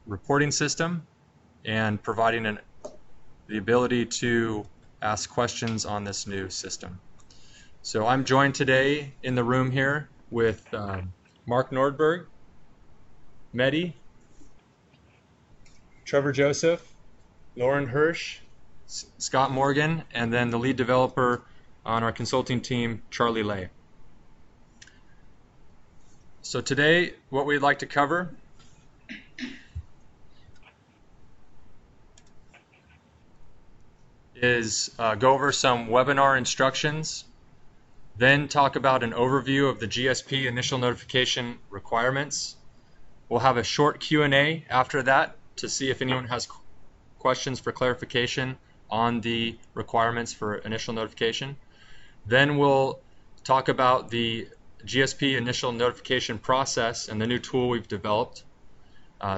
reporting system and providing the ability to ask questions on this new system. So I'm joined today in the room here with Mark Nordberg, Mehdi, Trevor Joseph, Lauren Hirsch, Scott Morgan, and then the lead developer on our consulting team, Charlie Lay. So today, what we'd like to cover is go over some webinar instructions, then talk about an overview of the GSP initial notification requirements. We'll have a short Q&A after that to see if anyone has questions for clarification on the requirements for initial notification. Then we'll talk about the GSP initial notification process and the new tool we've developed,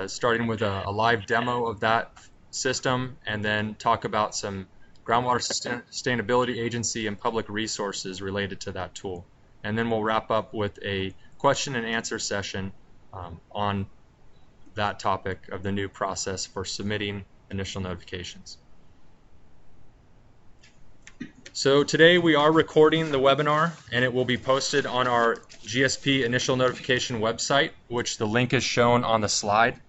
starting with a live demo of that system, and then talk about some Groundwater Sustainability Agency and public resources related to that tool. And then we'll wrap up with a question and answer session on that topic of the new process for submitting initial notifications. So today we are recording the webinar, and it will be posted on our GSP initial notification website, which the link is shown on the slide.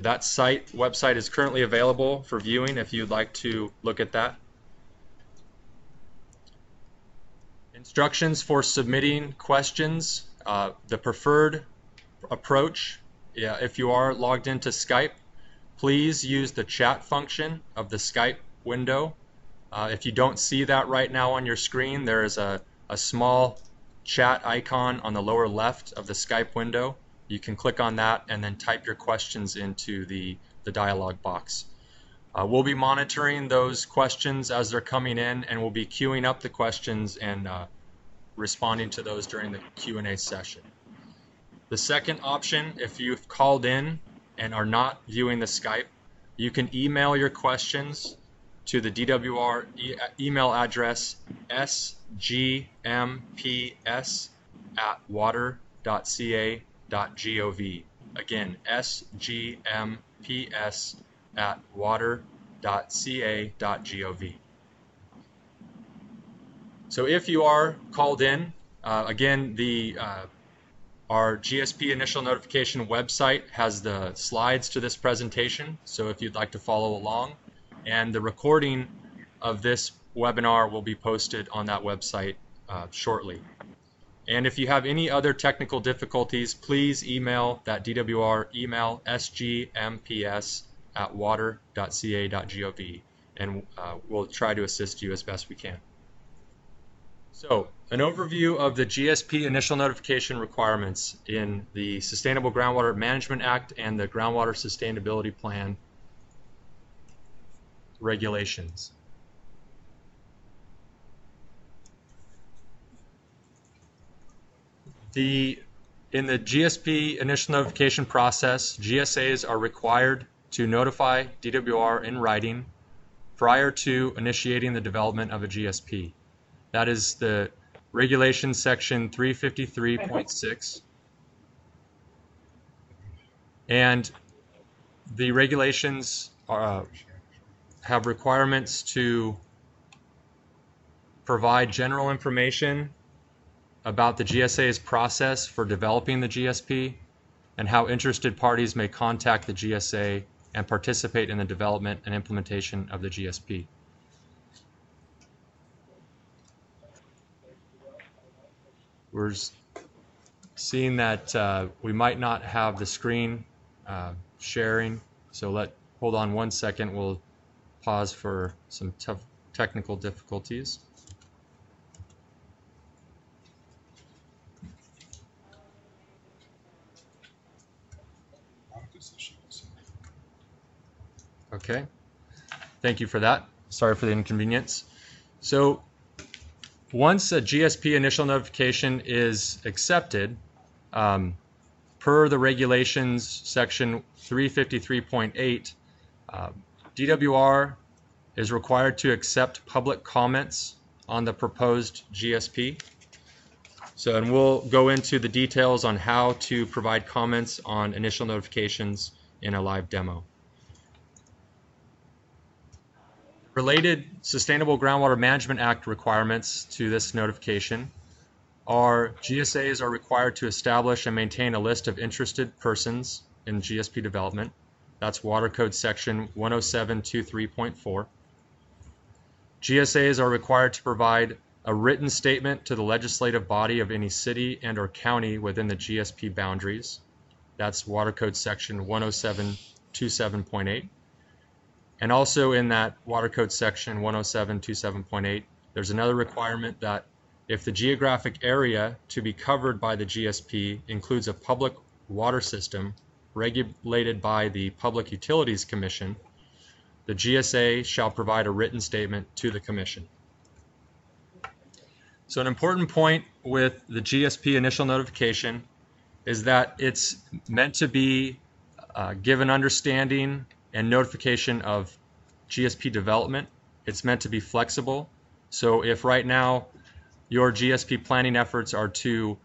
That website is currently available for viewing if you'd like to look at that. Instructions for submitting questions. The preferred approach, if you are logged into Skype, please use the chat function of the Skype window. If you don't see that right now on your screen, there is a small chat icon on the lower left of the Skype window. You can click on that and then type your questions into the dialog box. We'll be monitoring those questions as they're coming in, and we'll be queuing up the questions and responding to those during the Q&A session. The second option, if you've called in and are not viewing the Skype, you can email your questions to the DWR email address sgmps@water.ca.gov. Again, sgmps@water.ca.gov. So if you are called in, again, our GSP initial notification website has the slides to this presentation, so if you'd like to follow along, and the recording of this webinar will be posted on that website shortly. And if you have any other technical difficulties, please email that DWR email, sgmps@water.ca.gov, and we'll try to assist you as best we can. So, an overview of the GSP initial notification requirements in the Sustainable Groundwater Management Act and the Groundwater Sustainability Plan regulations. In the GSP initial notification process, GSAs are required to notify DWR in writing prior to initiating the development of a GSP. That is the regulation section 353.6. And the regulations have requirements to provide general information about the GSA's process for developing the GSP and how interested parties may contact the GSA and participate in the development and implementation of the GSP. We're seeing that we might not have the screen sharing, so hold on 1 second. We'll pause for some tough technical difficulties. Okay, thank you for that. Sorry for the inconvenience. So once a GSP initial notification is accepted, per the regulations section 353.8, DWR is required to accept public comments on the proposed GSP. So, and we'll go into the details on how to provide comments on initial notifications in a live demo. Related Sustainable Groundwater Management Act requirements to this notification are GSAs are required to establish and maintain a list of interested persons in GSP development. That's Water Code Section 107.23.4. GSAs are required to provide a written statement to the legislative body of any city and or county within the GSP boundaries. That's Water Code Section 107.27.8. And also in that Water Code Section 107.27.8, there's another requirement that if the geographic area to be covered by the GSP includes a public water system regulated by the Public Utilities Commission, the GSA shall provide a written statement to the Commission. So an important point with the GSP initial notification is that it's meant to be give an understanding and notification of GSP development. It's meant to be flexible. So if right now your GSP planning efforts are to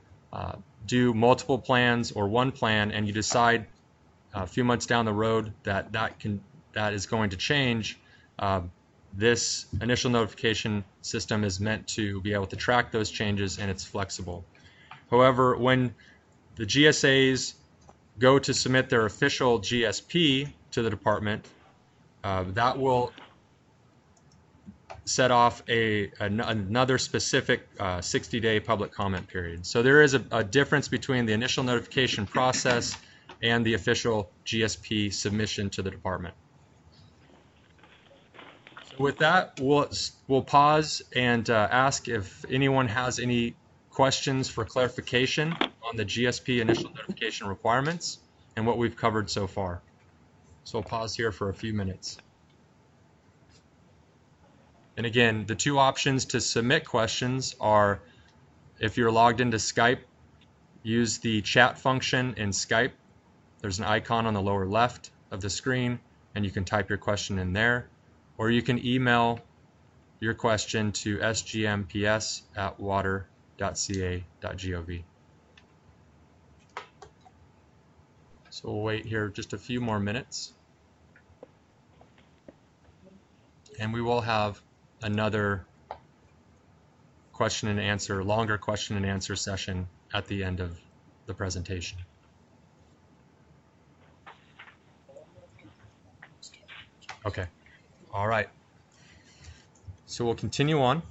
do multiple plans or one plan, and you decide a few months down the road that is going to change, this initial notification system is meant to be able to track those changes, and it's flexible. However, when the GSAs go to submit their official GSP to the department, that will set off another specific 60-day public comment period. So there is a difference between the initial notification process and the official GSP submission to the department. So with that, we'll pause and ask if anyone has any questions for clarification on the GSP initial notification requirements and what we've covered so far. So we'll pause here for a few minutes. And again, the two options to submit questions are, if you're logged into Skype, use the chat function in Skype. There's an icon on the lower left of the screen, and you can type your question in there. Or you can email your question to sgmps@water.ca.gov. So we'll wait here just a few more minutes. And we will have another question and answer, longer question and answer session at the end of the presentation. Okay, all right. So we'll continue on.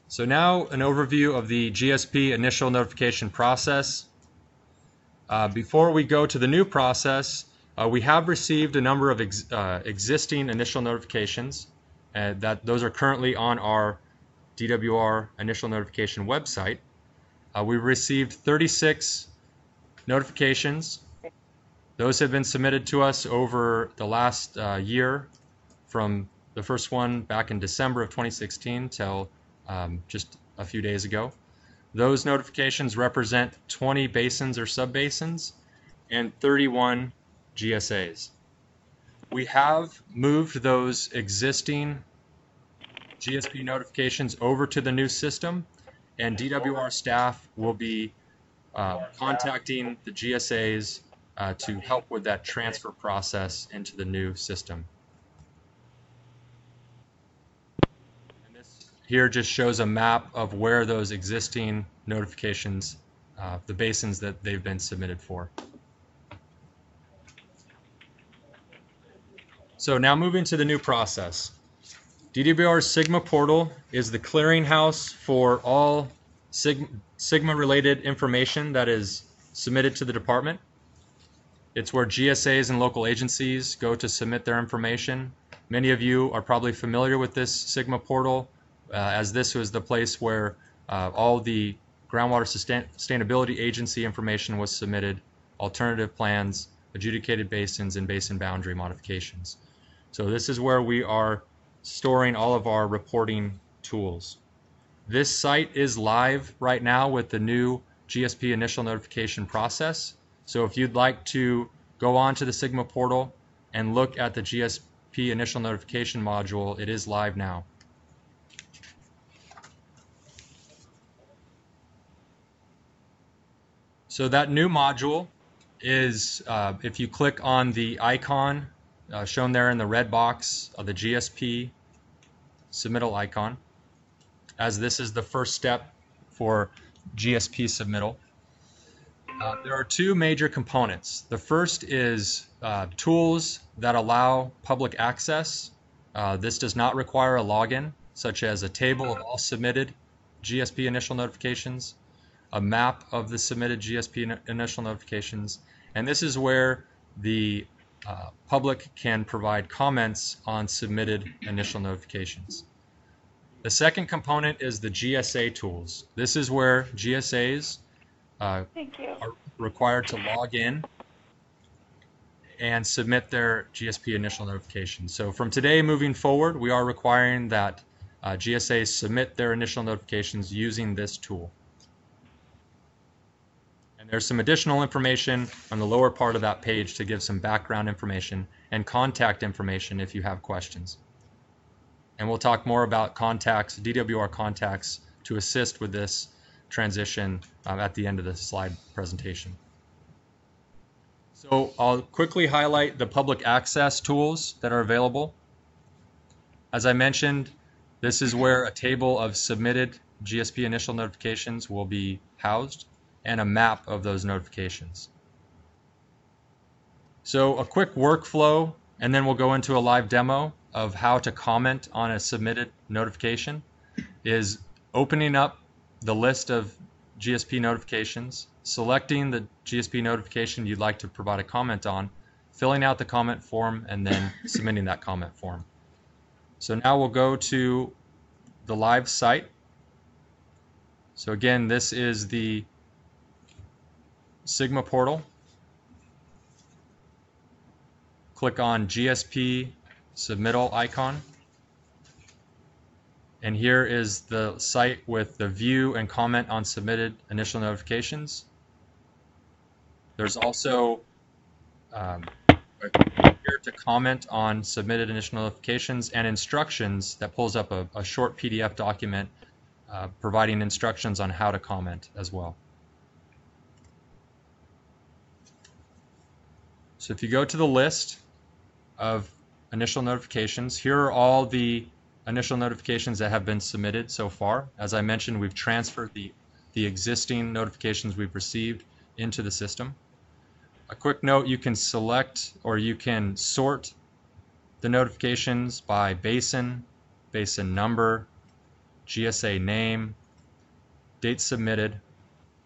So now an overview of the GSP initial notification process. Before we go to the new process, we have received a number of existing initial notifications, those are currently on our DWR initial notification website. We received 36 notifications. Those have been submitted to us over the last year, from the first one back in December of 2016 till just a few days ago. Those notifications represent 20 basins or subbasins and 31 GSAs. We have moved those existing GSP notifications over to the new system, and DWR staff will be contacting the GSAs to help with that transfer process into the new system. And this here just shows a map of where those existing notifications, the basins that they've been submitted for. So now moving to the new process. DWR's Sigma portal is the clearinghouse for all Sigma-related information that is submitted to the department. It's where GSAs and local agencies go to submit their information. Many of you are probably familiar with this Sigma portal, as this was the place where all the groundwater sustainability agency information was submitted, alternative plans, adjudicated basins, and basin boundary modifications. So this is where we are storing all of our reporting tools. This site is live right now with the new GSP initial notification process. So if you'd like to go on to the Sigma portal and look at the GSP initial notification module, it is live now. So that new module is if you click on the icon shown there in the red box of the GSP submittal icon, as this is the first step for GSP submittal. There are two major components. The first is tools that allow public access. This does not require a login, such as a table of all submitted GSP initial notifications, a map of the submitted GSP initial notifications, and this is where the public can provide comments on submitted initial notifications. The second component is the GSA tools. This is where GSAs are required to log in and submit their GSP initial notifications. So from today moving forward, we are requiring that GSAs submit their initial notifications using this tool. And there's some additional information on the lower part of that page to give some background information and contact information if you have questions. And we'll talk more about contacts, DWR contacts, to assist with this transition at the end of the slide presentation. So I'll quickly highlight the public access tools that are available. As I mentioned, this is where a table of submitted GSP initial notifications will be housed and a map of those notifications. So a quick workflow, and then we'll go into a live demo of how to comment on a submitted notification, is opening up the list of GSP notifications, selecting the GSP notification you'd like to provide a comment on, filling out the comment form, and then submitting that comment form. So now we'll go to the live site. So again, this is the Sigma portal. Click on GSP submittal icon. And here is the site with the view and comment on submitted initial notifications. There's also here to comment on submitted initial notifications and instructions that pulls up a short PDF document providing instructions on how to comment as well. So if you go to the list of initial notifications, here are all the initial notifications that have been submitted so far. As I mentioned, we've transferred the existing notifications we've received into the system. A quick note, you can select or you can sort the notifications by basin, basin number, GSA name, date submitted,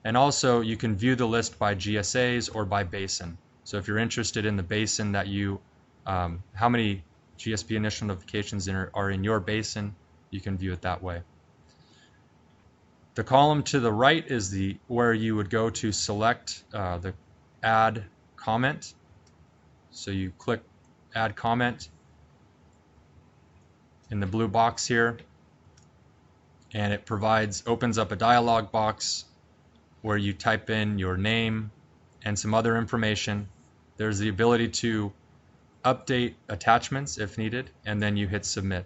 and also you can view the list by GSAs or by basin. So if you're interested in the basin that you, how many GSP initial notifications are in your basin, you can view it that way. The column to the right is where you would go to select the add comment. So you click add comment in the blue box here, and it opens up a dialog box where you type in your name and some other information. There's the ability to update attachments if needed, and then you hit submit.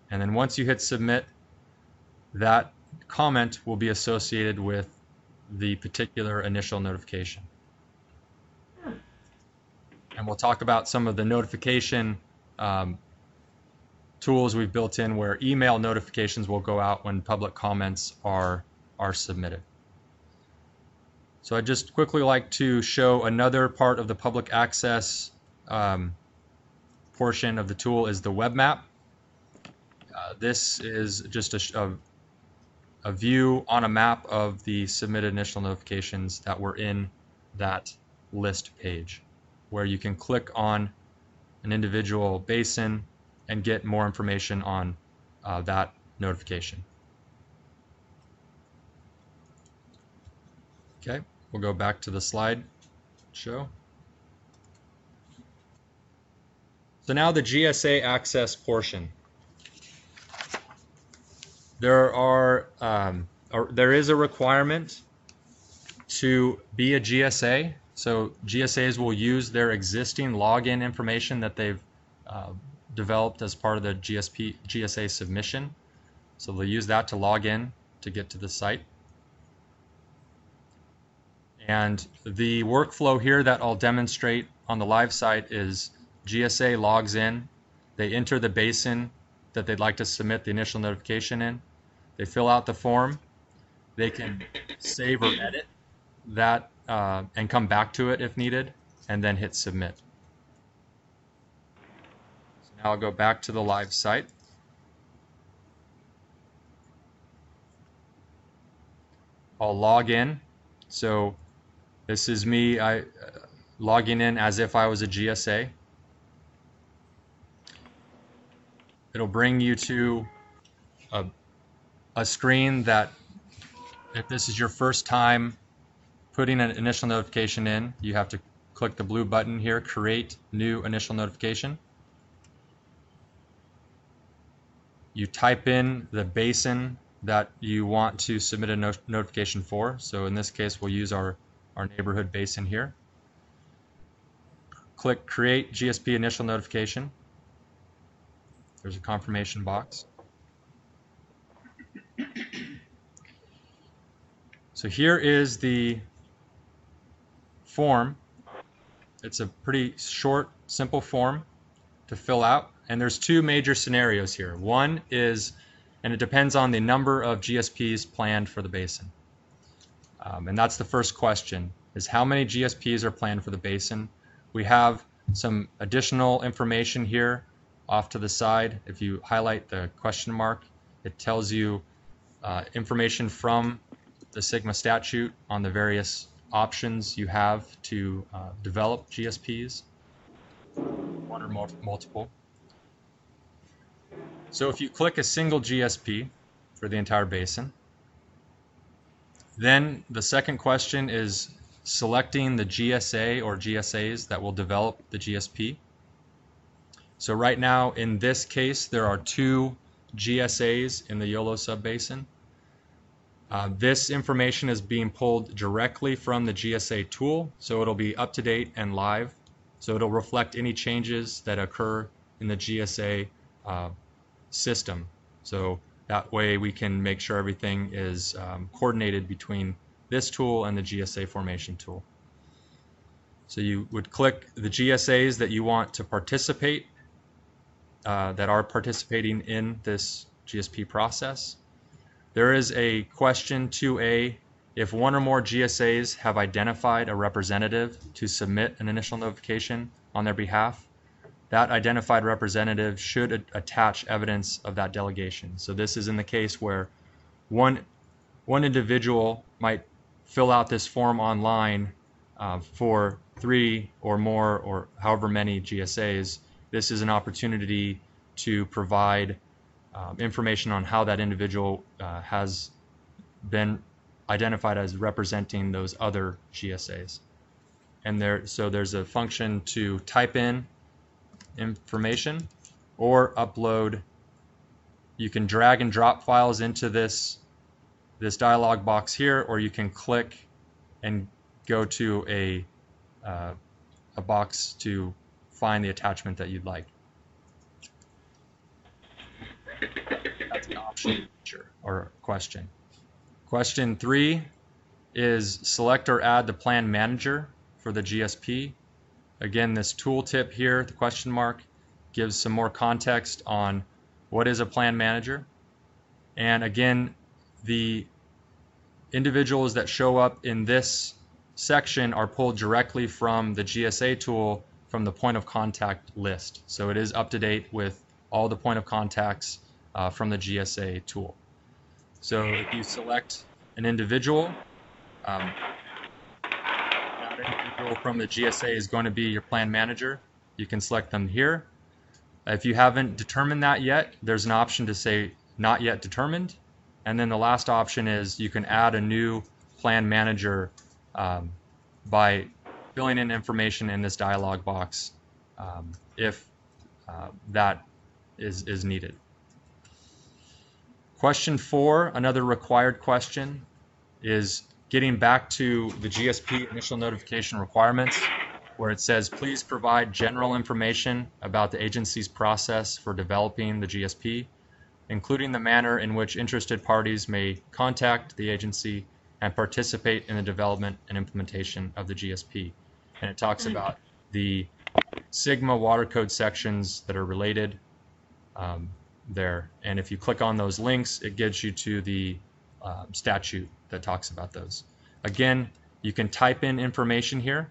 And then once you hit submit, that comment will be associated with the particular initial notification. And we'll talk about some of the notification tools we've built in where email notifications will go out when public comments are submitted. So I'd just quickly like to show another part of the public access portion of the tool is the web map. This is just a view on a map of the submitted initial notifications that were in that list page, where you can click on an individual basin and get more information on that notification. Okay, we'll go back to the slide show. So now the GSA access portion. There is a requirement to be a GSA. So GSAs will use their existing login information that they've developed as part of the GSA submission. So they'll use that to log in to get to the site. And the workflow here that I'll demonstrate on the live site is GSA logs in, they enter the basin that they'd like to submit the initial notification in, they fill out the form, they can save or edit that and come back to it if needed, and then hit submit. So now I'll go back to the live site. I'll log in. So this is me logging in as if I was a GSA. It'll bring you to a screen that, if this is your first time putting an initial notification in, you have to click the blue button here, create new initial notification. You type in the basin that you want to submit a notification for. So in this case, we'll use our neighborhood basin here. Click Create GSP Initial Notification. There's a confirmation box. So here is the form. It's a pretty short, simple form to fill out. And there's two major scenarios here. One is, and it depends on the number of GSPs planned for the basin. And that's the first question, is how many GSPs are planned for the basin? We have some additional information here off to the side. If you highlight the question mark, it tells you information from the Sigma statute on the various options you have to develop GSPs, one or multiple. So if you click a single GSP for the entire basin, then the second question is selecting the GSA or GSAs that will develop the GSP. So right now, in this case, there are 2 GSAs in the YOLO subbasin. This information is being pulled directly from the GSA tool, so it'll be up to date and live. So it'll reflect any changes that occur in the GSA system. So that way we can make sure everything is coordinated between this tool and the GSA formation tool. So you would click the GSAs that you want to participate, that are participating in this GSP process. There is a question 2A, if one or more GSAs have identified a representative to submit an initial notification on their behalf, that identified representative should attach evidence of that delegation. So this is in the case where one individual might fill out this form online for 3 or more or however many GSAs. This is an opportunity to provide information on how that individual has been identified as representing those other GSAs. And so there's a function to type in information or upload. You can drag and drop files into this dialog box here, or you can click and go to a box to find the attachment that you'd like. That's an option feature or question. Question 3 is select or add the plan manager for the GSP. Again, this tooltip here, the question mark, gives some more context on what is a plan manager. And again, the individuals that show up in this section are pulled directly from the GSA tool from the point of contact list. So it is up to date with all the point of contacts from the GSA tool. So if you select an individual, that individual from the GSA is going to be your plan manager. You can select them here. If you haven't determined that yet, there's an option to say not yet determined. And then the last option is you can add a new plan manager by filling in information in this dialog box if that is needed. Question 4, another required question, is getting back to the GSP initial notification requirements, where it says please provide general information about the agency's process for developing the GSP, including the manner in which interested parties may contact the agency and participate in the development and implementation of the GSP. And it talks about the Sigma water code sections that are related there. And if you click on those links, it gives you to the statute that talks about those. Again, you can type in information here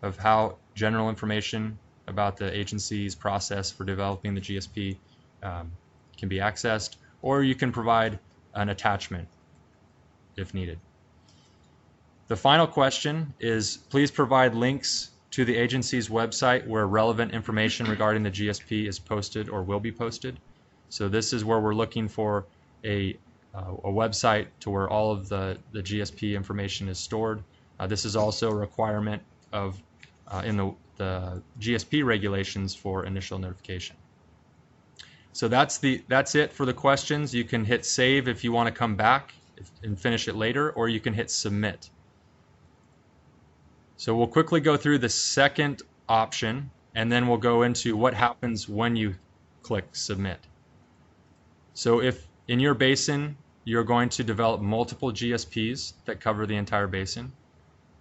of how general information about the agency's process for developing the GSP can be accessed, or you can provide an attachment if needed. The final question is, please provide links to the agency's website where relevant information regarding the GSP is posted or will be posted. So this is where we're looking for a website to where all of the GSP information is stored. This is also a requirement of in the GSP regulations for initial notification. So that's it for the questions. You can hit save if you want to come back and finish it later, or you can hit submit. So we'll quickly go through the second option, and then we'll go into what happens when you click submit. So if in your basin you're going to develop multiple GSPs that cover the entire basin,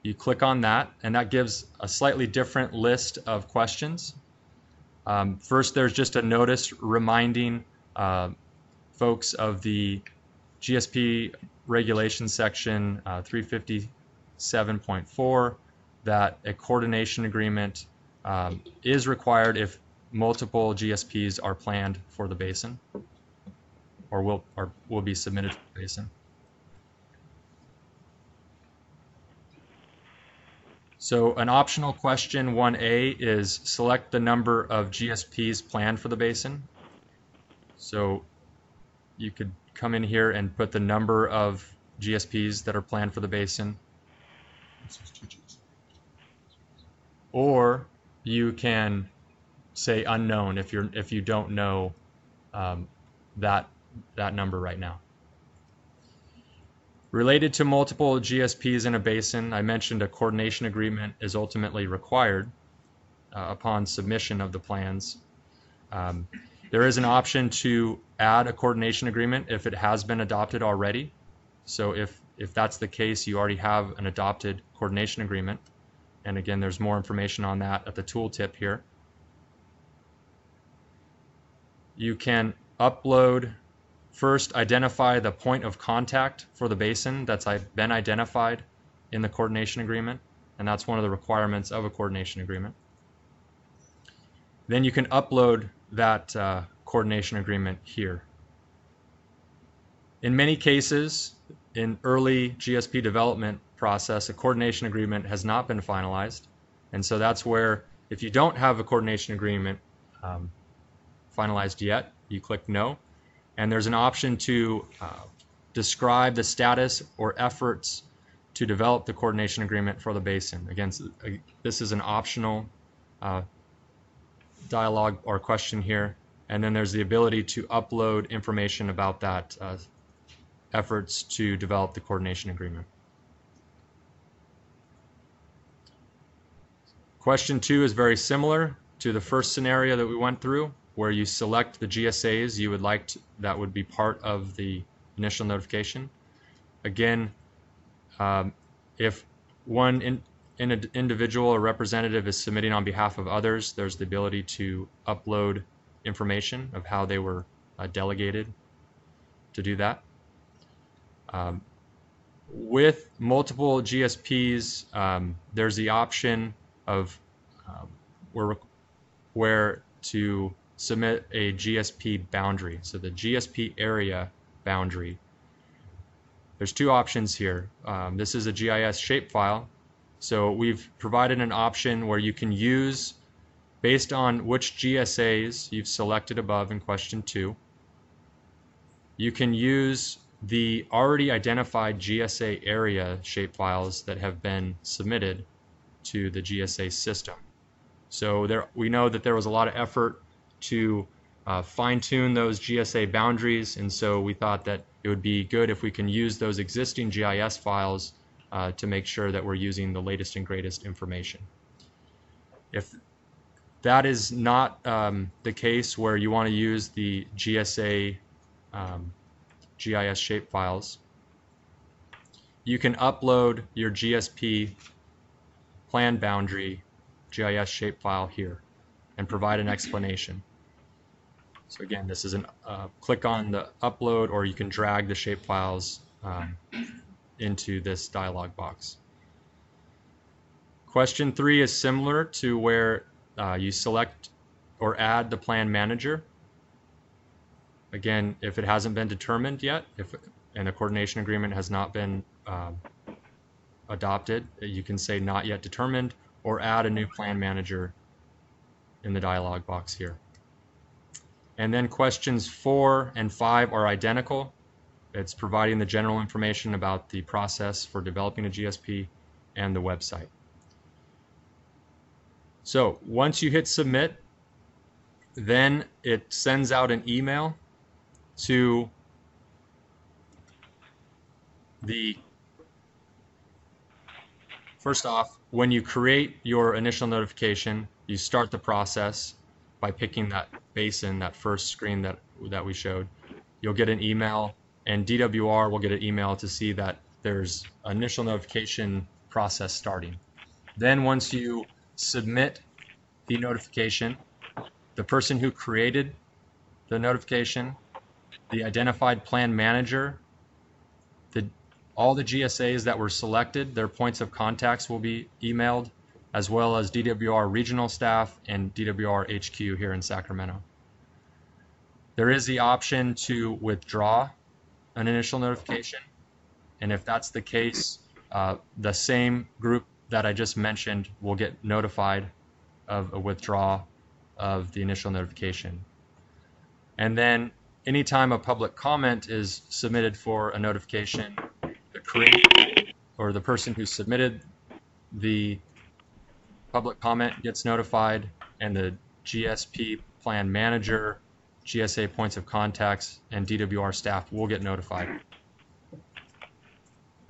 you click on that, and that gives a slightly different list of questions. First, there's just a notice reminding folks of the GSP regulation section 357.4 that a coordination agreement is required if multiple GSPs are planned for the basin or will be submitted to the basin. So an optional question 1A is select the number of GSPs planned for the basin. So you could come in here and put the number of GSPs that are planned for the basin. Or you can say unknown if you don't know that number right now. Related to multiple GSPs in a basin, I mentioned a coordination agreement is ultimately required upon submission of the plans. There is an option to add a coordination agreement if it has been adopted already. So if that's the case, you already have an adopted coordination agreement. And again, there's more information on that at the tooltip here. You can upload. First, identify the point of contact for the basin that's been identified in the coordination agreement, and that's one of the requirements of a coordination agreement. Then you can upload that coordination agreement here. In many cases, in early GSP development process, a coordination agreement has not been finalized, and so that's where, if you don't have a coordination agreement finalized yet, you click no. And there's an option to describe the status or efforts to develop the coordination agreement for the basin. Again, this is an optional dialogue or question here. And then there's the ability to upload information about that efforts to develop the coordination agreement. Question 2 is very similar to the first scenario that we went through, where you select the GSAs you would like that would be part of the initial notification. Again, if one individual or representative is submitting on behalf of others, there's the ability to upload information of how they were delegated to do that. With multiple GSPs, there's the option of where to submit a GSP boundary. So the GSP area boundary. There's two options here. This is a GIS shapefile. So we've provided an option where you can use, based on which GSAs you've selected above in question 2, you can use the already identified GSA area shapefiles that have been submitted to the GSA system. So we know that there was a lot of effort to fine-tune those GSA boundaries, and so we thought that it would be good if we can use those existing GIS files to make sure that we're using the latest and greatest information. If that is not the case, where you want to use the GSA GIS shapefiles, you can upload your GSP plan boundary GIS shapefile here and provide an explanation. So again, this is click on the upload, or you can drag the shapefiles into this dialog box. Question 3 is similar to where you select or add the plan manager. Again, if it hasn't been determined yet, and a coordination agreement has not been adopted, you can say not yet determined or add a new plan manager in the dialog box here. And then questions 4 and 5 are identical. It's providing the general information about the process for developing a GSP and the website. So once you hit submit, then it sends out an email to first off, when you create your initial notification, you start the process by picking that basin, that first screen that we showed. You'll get an email, and DWR will get an email to see that there's initial notification process starting. Then once you submit the notification, the person who created the notification, the identified plan manager, all the GSAs that were selected, their points of contacts will be emailed, as well as DWR regional staff and DWR HQ here in Sacramento. There is the option to withdraw an initial notification, and if that's the case, the same group that I just mentioned will get notified of a withdrawal of the initial notification. And then anytime a public comment is submitted for a notification, the creator or the person who submitted the public comment gets notified, and the GSP plan manager, GSA points of contacts, and DWR staff will get notified.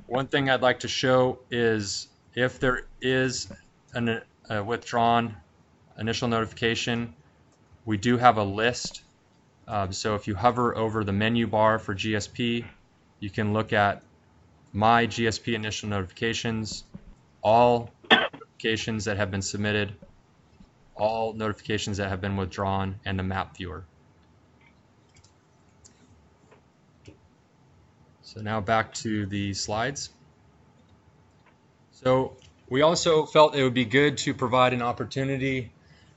One thing I'd like to show is if there is a withdrawn initial notification, we do have a list. So if you hover over the menu bar for GSP, you can look at My GSP Initial Notifications, all notifications that have been submitted, all notifications that have been withdrawn, and the map viewer. So now back to the slides. So we also felt it would be good to provide an opportunity.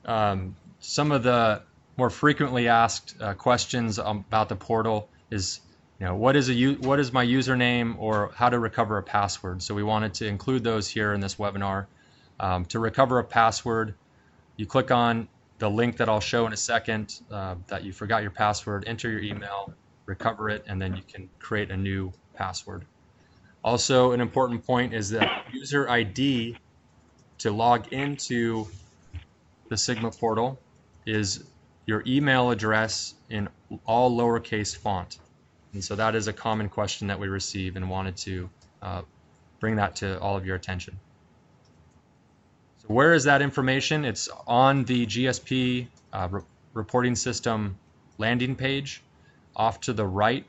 Some of the more frequently asked questions about the portal is, what is my username, or how to recover a password. So we wanted to include those here in this webinar. To recover a password, you click on the link that I'll show in a second, that you forgot your password, enter your email, recover it, and then you can create a new password. Also, an important point is that user ID to log into the Sigma portal is your email address in all lowercase font. And so that is a common question that we receive, and wanted to bring that to all of your attention. So where is that information? It's on the GSP reporting system landing page. Off to the right,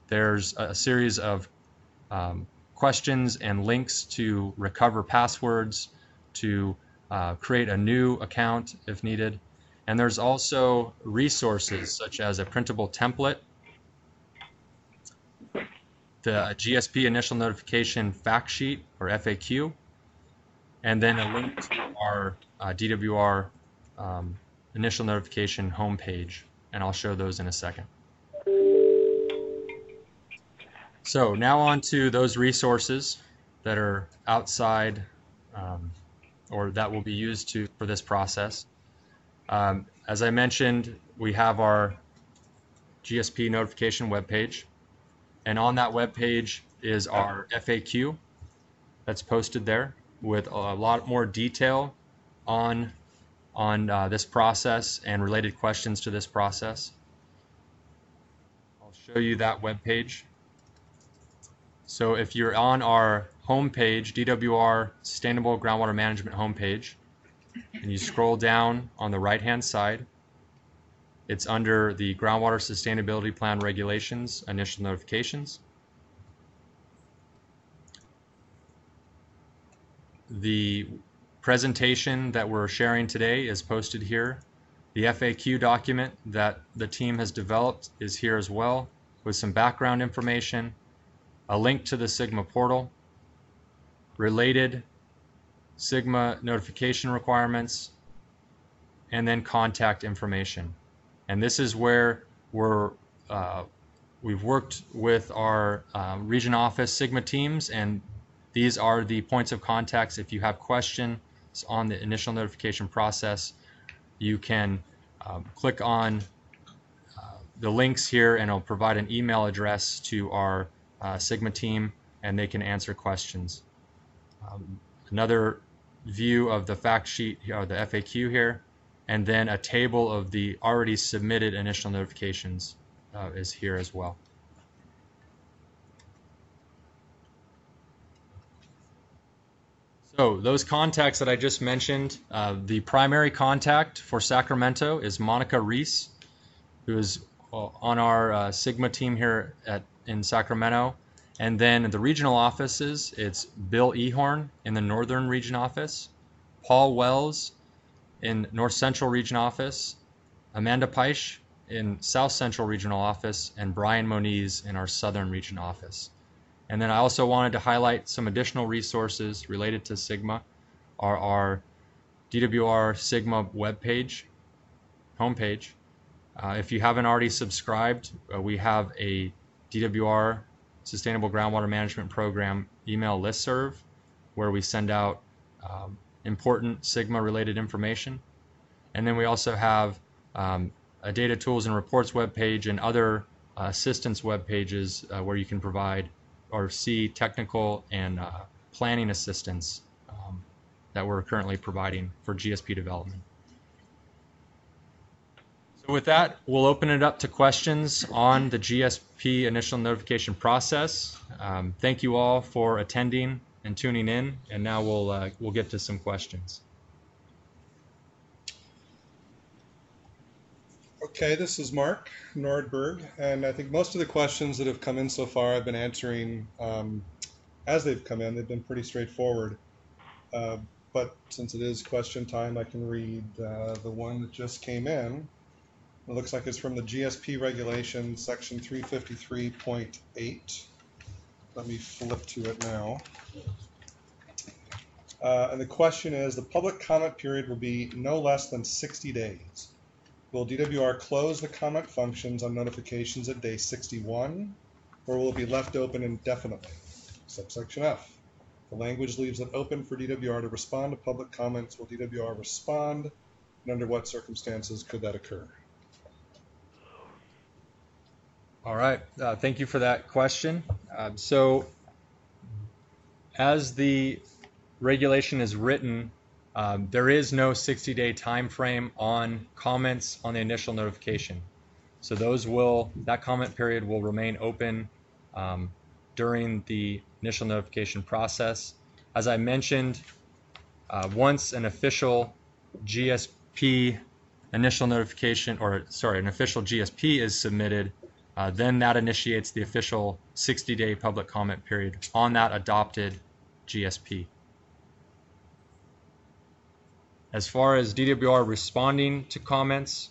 there's a series of questions and links to recover passwords, to create a new account if needed. And there's also resources such as a printable template, the GSP initial notification fact sheet or FAQ, and then a link to our DWR initial notification homepage, and I'll show those in a second. So now on to those resources that are outside or that will be used for this process. As I mentioned, we have our GSP notification webpage, and on that webpage is our FAQ that's posted there with a lot more detail on this process and related questions to this process. I'll show you that webpage. So if you're on our homepage, DWR Sustainable Groundwater Management homepage, and you scroll down on the right-hand side, it's under the Groundwater Sustainability Plan Regulations Initial Notifications. The presentation that we're sharing today is posted here. The FAQ document that the team has developed is here as well, with some background information, a link to the Sigma portal, related Sigma notification requirements, and then contact information. And this is where we've worked with our region office Sigma teams, and these are the points of contacts. If you have questions on the initial notification process, you can click on the links here, and it'll provide an email address to our Sigma team, and they can answer questions. Another view of the fact sheet, or the FAQ here, and then a table of the already submitted initial notifications is here as well. So those contacts that I just mentioned, the primary contact for Sacramento is Monica Reese, who is on our Sigma team here in Sacramento. And then the regional offices, it's Bill Ehorn in the Northern Region Office, Paul Wells in North Central Region Office, Amanda Peisch in South Central Regional Office, and Brian Moniz in our Southern Region Office. And then I also wanted to highlight some additional resources related to Sigma, our DWR Sigma webpage, homepage. If you haven't already subscribed, we have a DWR Sustainable Groundwater Management Program email listserv where we send out important Sigma related information. And then we also have a data tools and reports webpage and other assistance web pages where you can provide or see technical and planning assistance that we're currently providing for GSP development. So with that, we'll open it up to questions on the GSP initial notification process. Thank you all for attending and tuning in, and now we'll get to some questions. Okay, this is Mark Nordberg, and I think most of the questions that have come in so far I've been answering as they've come in. They've been pretty straightforward, but since it is question time, I can read the one that just came in. It looks like it's from the GSP regulation, section 353.8. Let me flip to it now. And the question is, the public comment period will be no less than 60 days. Will DWR close the comment functions on notifications at day 61, or will it be left open indefinitely? Subsection F. The language leaves it open for DWR to respond to public comments. Will DWR respond, and under what circumstances could that occur? All right, thank you for that question. So as the regulation is written, there is no 60-day time frame on comments on the initial notification. So that comment period will remain open during the initial notification process. As I mentioned, once an official GSP initial notification, an official GSP is submitted, then that initiates the official 60-day public comment period on that adopted GSP. As far as DWR responding to comments,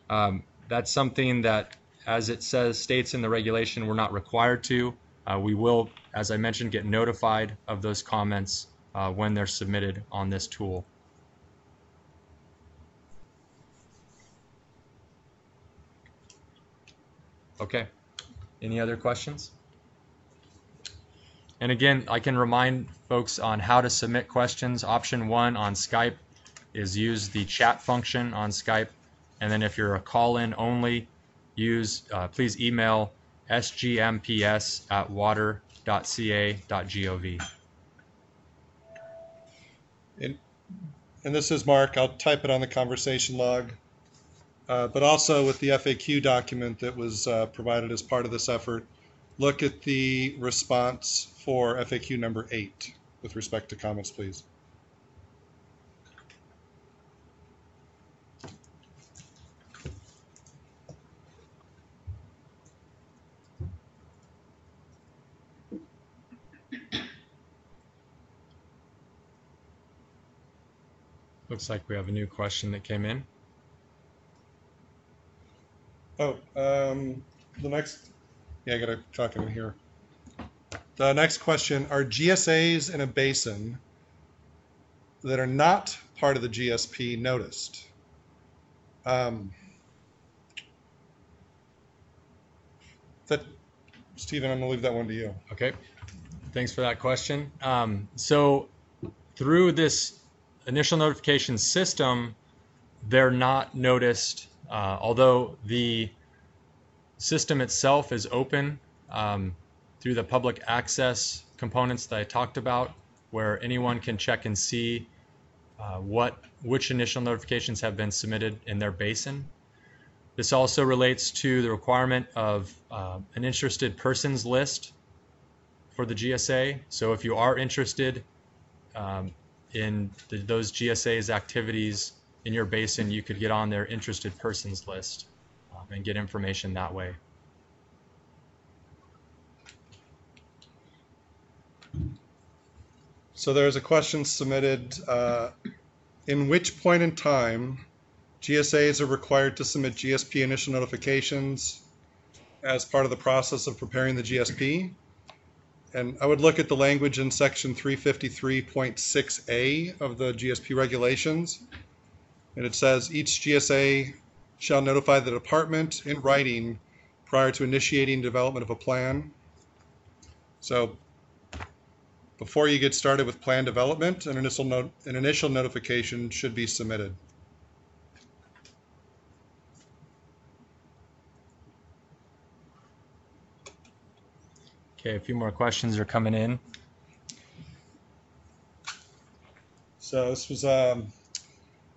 that's something that, as it states in the regulation, we're not required to. We will, as I mentioned, get notified of those comments when they're submitted on this tool. Okay, any other questions? And again, I can remind folks on how to submit questions. Option 1 on Skype is use the chat function on Skype. And then if you're a call-in only, please email sgmps@water.ca.gov. And this is Mark. I'll type it on the conversation log. But also with the FAQ document that was provided as part of this effort, look at the response for FAQ number 8 with respect to comments, please. Looks like we have a new question that came in. Oh, the next, yeah, I gotta talk in here. The next question, are GSAs in a basin that are not part of the GSP noticed? Stephen, I'm gonna leave that one to you. Okay, thanks for that question. So through this initial notification system, they're not noticed, although the system itself is open through the public access components that I talked about, where anyone can check and see which initial notifications have been submitted in their basin. This also relates to the requirement of an interested persons list for the GSA. So if you are interested in those GSA's activities in your basin, you could get on their interested persons list and get information that way. So there's a question submitted, in which point in time GSAs are required to submit GSP initial notifications as part of the process of preparing the GSP? And I would look at the language in section 353.6A of the GSP regulations. And it says each GSA shall notify the department in writing prior to initiating development of a plan. So before you get started with plan development, an initial notification should be submitted. Okay, a few more questions are coming in. So this was,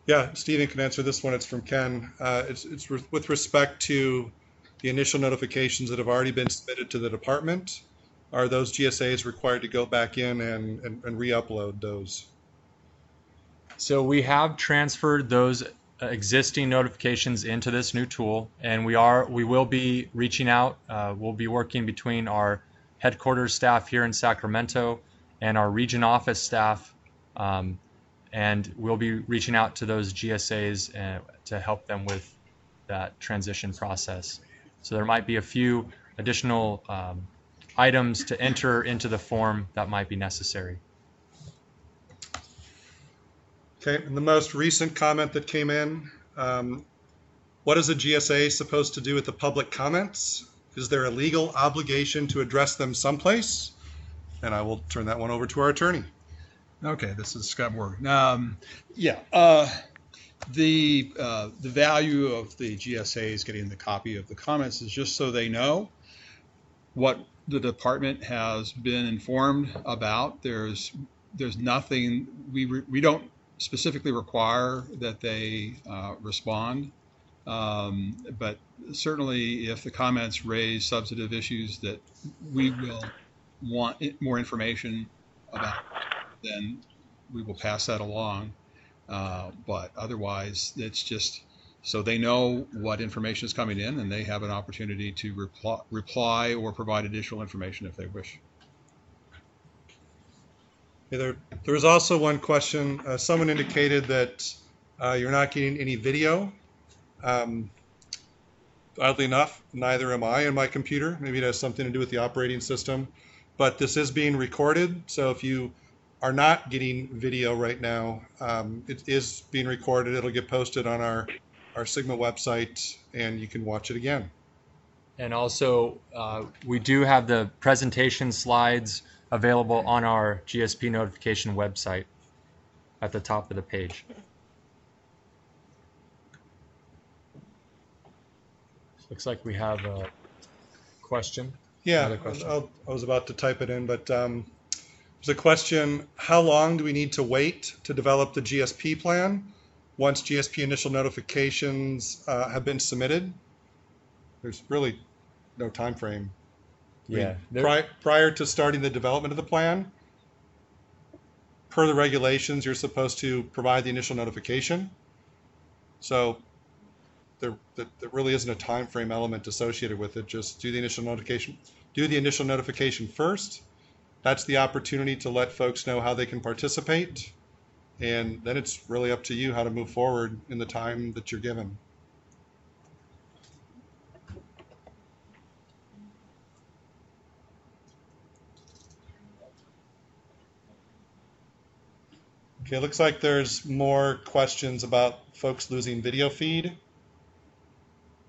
yeah, Stephen can answer this one. It's from Ken. It's with respect to the initial notifications that have already been submitted to the department. Are those GSAs required to go back in and re-upload those? So we have transferred those existing notifications into this new tool, and we will be reaching out. We'll be working between our headquarters staff here in Sacramento and our region office staff, and we'll be reaching out to those GSAs to help them with that transition process. So there might be a few additional items to enter into the form that might be necessary. Okay, and the most recent comment that came in, what is a GSA supposed to do with the public comments? Is there a legal obligation to address them someplace? And I will turn that one over to our attorney. Okay, this is Scott Morgan. The value of the GSAs getting the copy of the comments is just so they know what the department has been informed about. There's nothing, we don't specifically require that they respond, but certainly if the comments raise substantive issues that we will want more information about, then we will pass that along. But otherwise, it's just so they know what information is coming in and they have an opportunity to reply or provide additional information if they wish. There was also one question. Someone indicated that you're not getting any video. Oddly enough, neither am I on my computer. Maybe it has something to do with the operating system. But this is being recorded, so if you are not getting video right now, it is being recorded. It'll get posted on our Sigma website, and you can watch it again. And also, we do have the presentation slides available on our GSP notification website at the top of the page. Looks like we have a question. Yeah, I was about to type it in, but there's a question: how long do we need to wait to develop the GSP plan once GSP initial notifications have been submitted? There's really no time frame. Yeah. Prior to starting the development of the plan, per the regulations, you're supposed to provide the initial notification. So there really isn't a time frame element associated with it. Just do the initial notification. Do the initial notification first. That's the opportunity to let folks know how they can participate. and then it's really up to you how to move forward in the time that you're given. Okay, looks like there's more questions about folks losing video feed.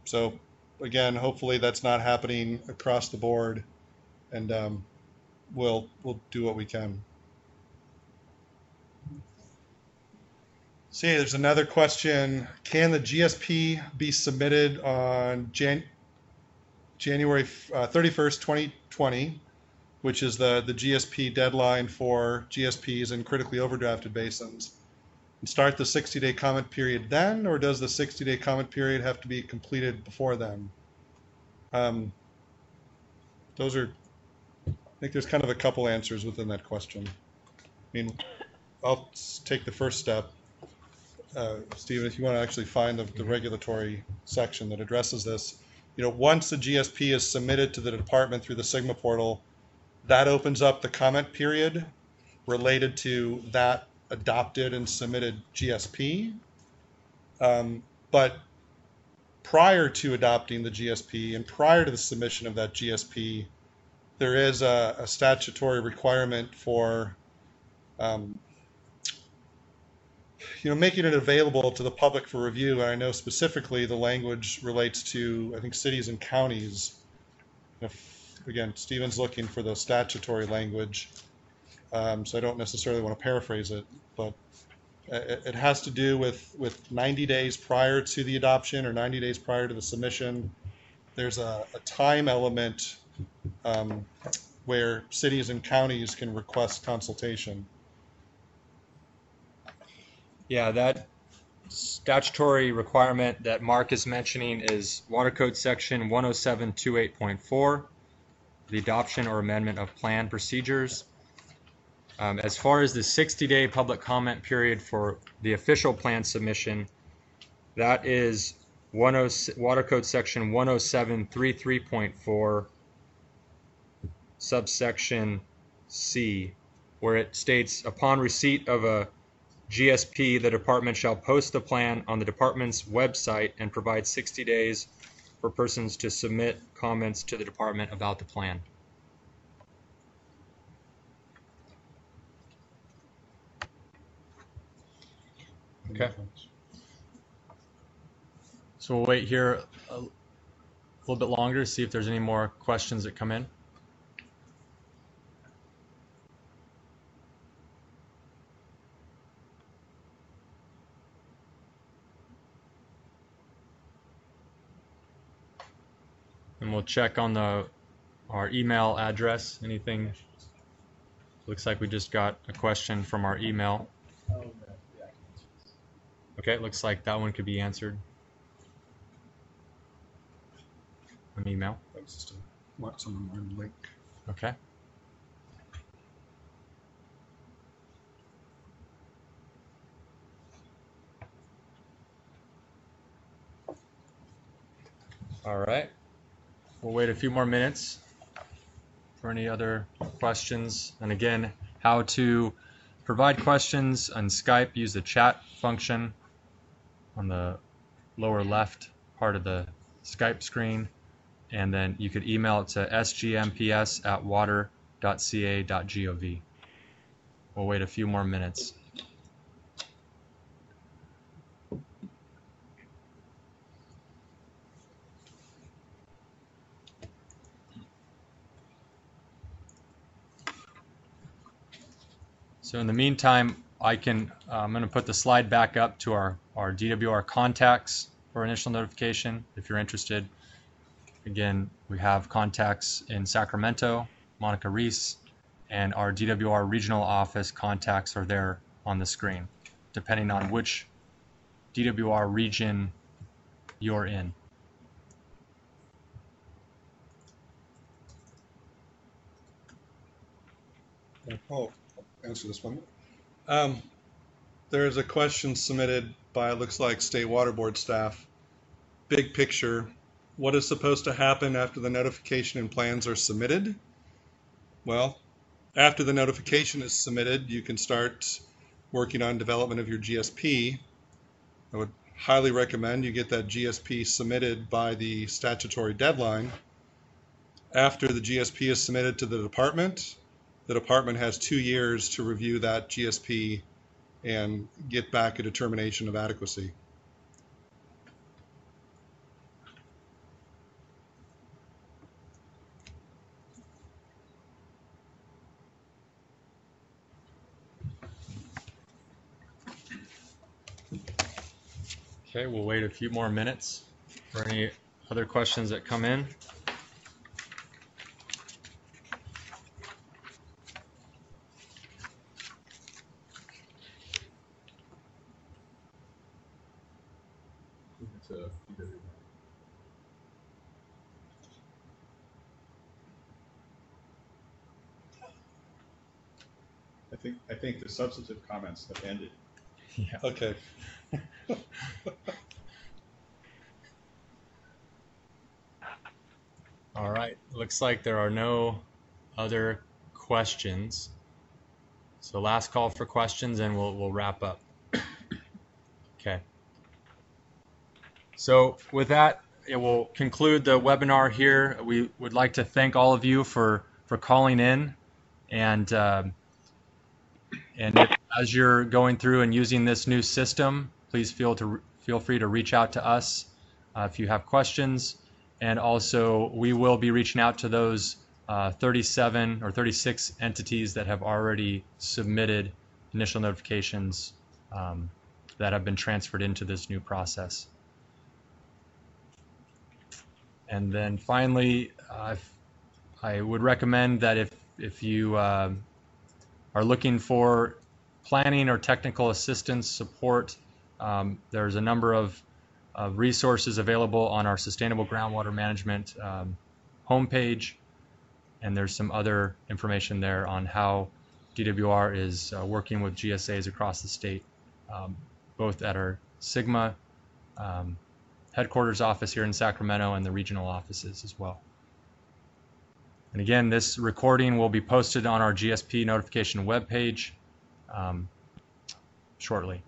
So again, hopefully that's not happening across the board, and we'll do what we can. See, there's another question. Can the GSP be submitted on January 31st, 2020, which is the GSP deadline for GSPs and critically overdrafted basins, and start the 60-day comment period then, or does the 60-day comment period have to be completed before then? Those are, I think there's kind of a couple answers within that question. I mean, I'll take the first step. Stephen, if you want to actually find the regulatory section that addresses this, once the GSP is submitted to the department through the Sigma portal, that opens up the comment period related to that adopted and submitted GSP. But prior to adopting the GSP and prior to the submission of that GSP, there is a statutory requirement for making it available to the public for review. And I know specifically the language relates to, I think, cities and counties. Again, Stephen's looking for the statutory language, so I don't necessarily want to paraphrase it, but it has to do with 90 days prior to the adoption or 90 days prior to the submission. There's a time element where cities and counties can request consultation. Yeah, that statutory requirement that Mark is mentioning is Water Code Section 10728.4, the adoption or amendment of plan procedures. As far as the 60-day public comment period for the official plan submission, that is Water Code Section 10733.4, subsection C, where it states, upon receipt of a GSP, the department shall post the plan on the department's website and provide 60 days for persons to submit comments to the department about the plan. Okay. So we'll wait here a little bit longer to see if there's any more questions that come in. And we'll check on our email address. Anything? Looks like we just got a question from our email. Okay, it looks like that one could be answered on email. That's just someone learned link. Okay. All right. We'll wait a few more minutes for any other questions. And again, how to provide questions on Skype, use the chat function on the lower left part of the Skype screen. And then you could email it to sgmps@water.ca.gov. We'll wait a few more minutes. So in the meantime, I'm going to put the slide back up to our DWR contacts for initial notification if you're interested. Again, we have contacts in Sacramento, Monica Reese, and our DWR regional office contacts are there on the screen, depending on which DWR region you're in. Oh, I'll answer this one. There's a question submitted by, it looks like, State Water Board staff. Big picture, what is supposed to happen after the notification and plans are submitted? Well, after the notification is submitted, you can start working on development of your GSP, I would highly recommend you get that GSP submitted by the statutory deadline. After the GSP is submitted to the department has 2 years to review that GSP and get back a determination of adequacy. Okay, we'll wait a few more minutes for any other questions that come in. I think the substantive comments have ended. Yeah. Okay. All right, looks like there are no other questions. So last call for questions and we'll wrap up. Okay. So with that, it will conclude the webinar here. We would like to thank all of you for calling in, and as you're going through and using this new system, please feel free to reach out to us if you have questions. And also, we will be reaching out to those 37 or 36 entities that have already submitted initial notifications that have been transferred into this new process. And then finally, I would recommend that if you are looking for planning or technical assistance support, there's a number of resources available on our Sustainable Groundwater Management homepage, and there's some other information there on how DWR is working with GSAs across the state, both at our Sigma headquarters office here in Sacramento and the regional offices as well. And again, this recording will be posted on our GSP notification webpage shortly.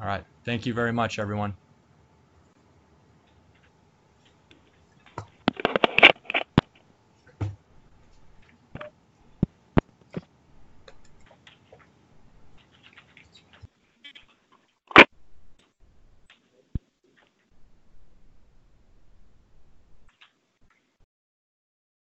All right, thank you very much, everyone.